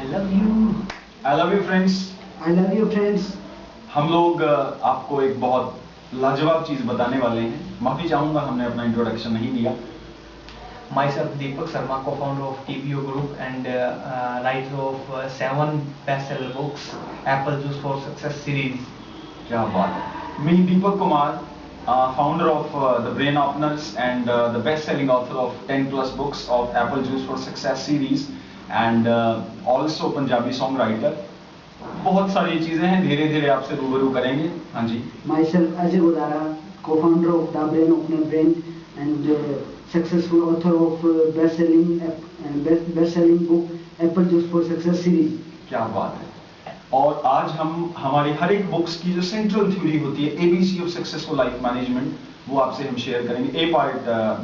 love you. I love you friends. I love you friends. हम लोग आपको एक बहुत लाजवाब चीज बताने वाले हैं। माफी चाहूंगा हमने अपना इंट्रोडक्शन नहीं दिया। Myself Deepak Sharma, co-founder of TPO Group and writer of 7 bestseller books, Apple Juice for Success series. क्या बात है। Me Deepak Kumar, founder of the Brain Openers and the best-selling author of 10 plus books of Apple Juice for Success series and also Punjabi songwriter. बहुत सारी चीजें हैं, धीरे धीरे आपसे रूबरू करेंगे। हाँ जी। Myself Ajay Godara, co-founder of the Brain Opener Brain and successful author of best-selling book Apple Juice for Success series. क्या बात है। और आज हम हमारी हर एक बुक्स की जो सेंट्रल थ्योरी होती है ABC of successful life management, वो आपसे हम शेयर करेंगे। ए पार्ट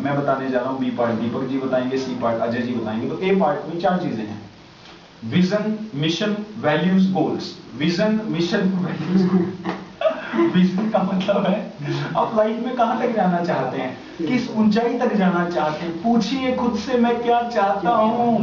मैं बताने जा रहा हूँ, बी पार्ट दीपक जी बताएंगे, सी पार्ट अजय जी बताएंगे। तो ए पार्ट में 4 चीजें हैं: vision, mission, values, goals. Vision, mission, values. Vision का मतलब है आप लाइफ में कहां तक जाना चाहते हैं, किस ऊंचाई तक जाना चाहते हैं। पूछिए खुद से, मैं क्या चाहता हूं।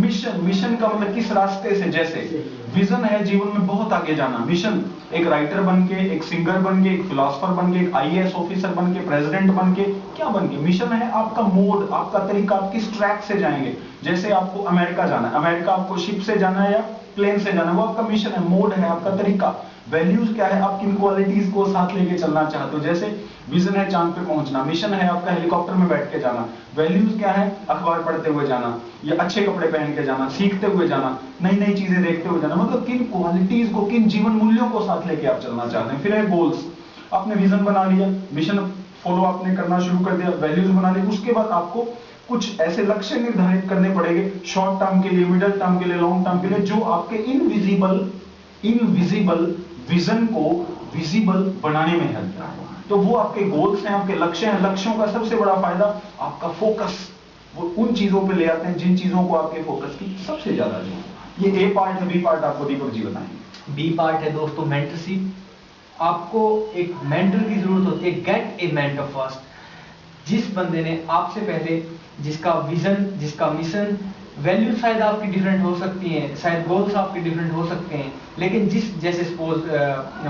मिशन, मिशन का मतलब किस रास्ते से। जैसे विजन है जीवन में बहुत आगे जाना, मिशन एक राइटर बन के, एक सिंगर बन के, एक फिलोसफर बन के, एक IAS ऑफिसर बन के, प्रेसिडेंट बन के, क्या बन के। मिशन है आपका मोड, आपका तरीका, आप किस ट्रैक से जाएंगे। जैसे आपको अमेरिका जाना है, अमेरिका आपको शिप से जाना है या प्लेन से जाना है, वो आपका मिशन है, मोड है, आपका तरीका। वैल्यूज क्या है, आप किन क्वालिटीज को साथ लेके चलना चाहते हो। जैसे विजन है चांद पे पहुंचना, मिशन है आपका हेलीकॉप्टर में बैठ के जाना, वैल्यूज क्या है अखबार पढ़ते हुए जाना, या अच्छे कपड़े पहन के जाना, सीखते हुए जाना, नई नई चीजें देखते हुए जाना। मतलब किन क्वालिटीज को, किन जीवन मूल्यों को साथ लेके आप चलना चाहते हैं। फिर है गोल्स। आपने विजन बना लिया, मिशन फॉलो आपने करना शुरू कर दिया, वैल्यूज बना ली, उसके बाद आपको कुछ ऐसे लक्ष्य निर्धारित करने पड़ेंगे शॉर्ट टर्म के लिए, मिडिल टर्म के लिए, लॉन्ग टर्म के लिए, जो आपके इनविजिबल विजन को विजिबल बनाने में हेल्प करेगा। तो वो आपके गोल्स हैं, आपके लक्ष्य हैं। लक्ष्यों का सबसे बड़ा फायदा आपका फोकस, वो उन चीजों पे ले आते हैं जिन चीजों को आपके फोकस की सबसे ज्यादा जरूरत है। ये ए पार्ट है। बी पार्ट आपको दीपक जी बताएंगे। बी पार्ट है दोस्तों मेंटरशिप। आपको एक मेंटर की जरूरत होती है। Gate a mentor first. जिस बंदे ने आपसे पहले, जिसका विजन, जिसका मिशन, वैल्यू शायद आपकी डिफरेंट हो सकती हैं, शायद गोल्स आपके डिफरेंट हो सकते हैं, लेकिन जैसे सपोज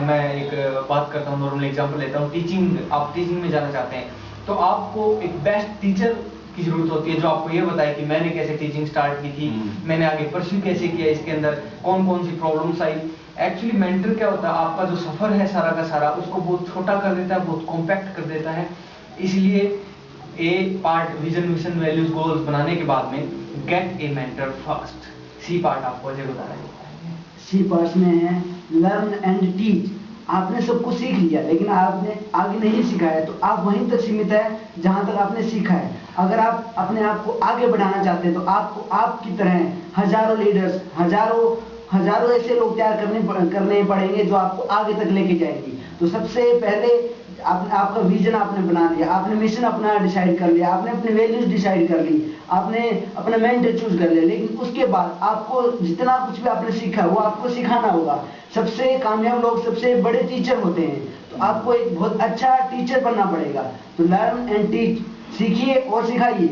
मैं एक बात करता हूँ, नॉर्मल एग्जांपल लेता हूँ, टीचिंग। आप टीचिंग में जाना चाहते हैं तो आपको एक बेस्ट टीचर की जरूरत होती है जो आपको ये बताए कि मैंने कैसे टीचिंग स्टार्ट की थी, मैंने आगे परस्यू कैसे किया, इसके अंदर कौन कौन सी प्रॉब्लम्स आई। एक्चुअली मेंटर क्या होता है, आपका जो सफर है सारा का सारा, उसको बहुत छोटा कर देता है, बहुत कॉम्पैक्ट कर देता है। इसलिए A part vision, mission, values, goals बनाने के बाद में get a mentor first. C part आपको अजय बता रहे हैं। सी पार्ट में है लर्न एंड टीच। आपने सब कुछ सीख लिया लेकिन आपने आगे नहीं सीखा है, तो आप वहीं तक सीमित है जहां तक आपने सीखा है। अगर आप अपने आप को आगे बढ़ाना चाहते हैं तो आपको आपकी तरह हजारों लीडर्स, हजारों ऐसे लोग तैयार करने पड़ेंगे जो आपको आगे तक लेके जाएंगी। तो सबसे पहले आपका विजन आपने बना लिया, आपने मिशन अपना डिसाइड कर लिया, आपने अपने वैल्यूज डिसाइड कर ली, आपने अपना मेंटर चूज कर लिया, लेकिन उसके बाद आपको जितना कुछ भी आपने सीखा वो आपको सिखाना होगा। सबसे कामयाब लोग सबसे बड़े टीचर होते हैं, तो आपको एक बहुत अच्छा टीचर बनना पड़ेगा। तो लर्न एंड टीच, सीखिए और सिखाइए।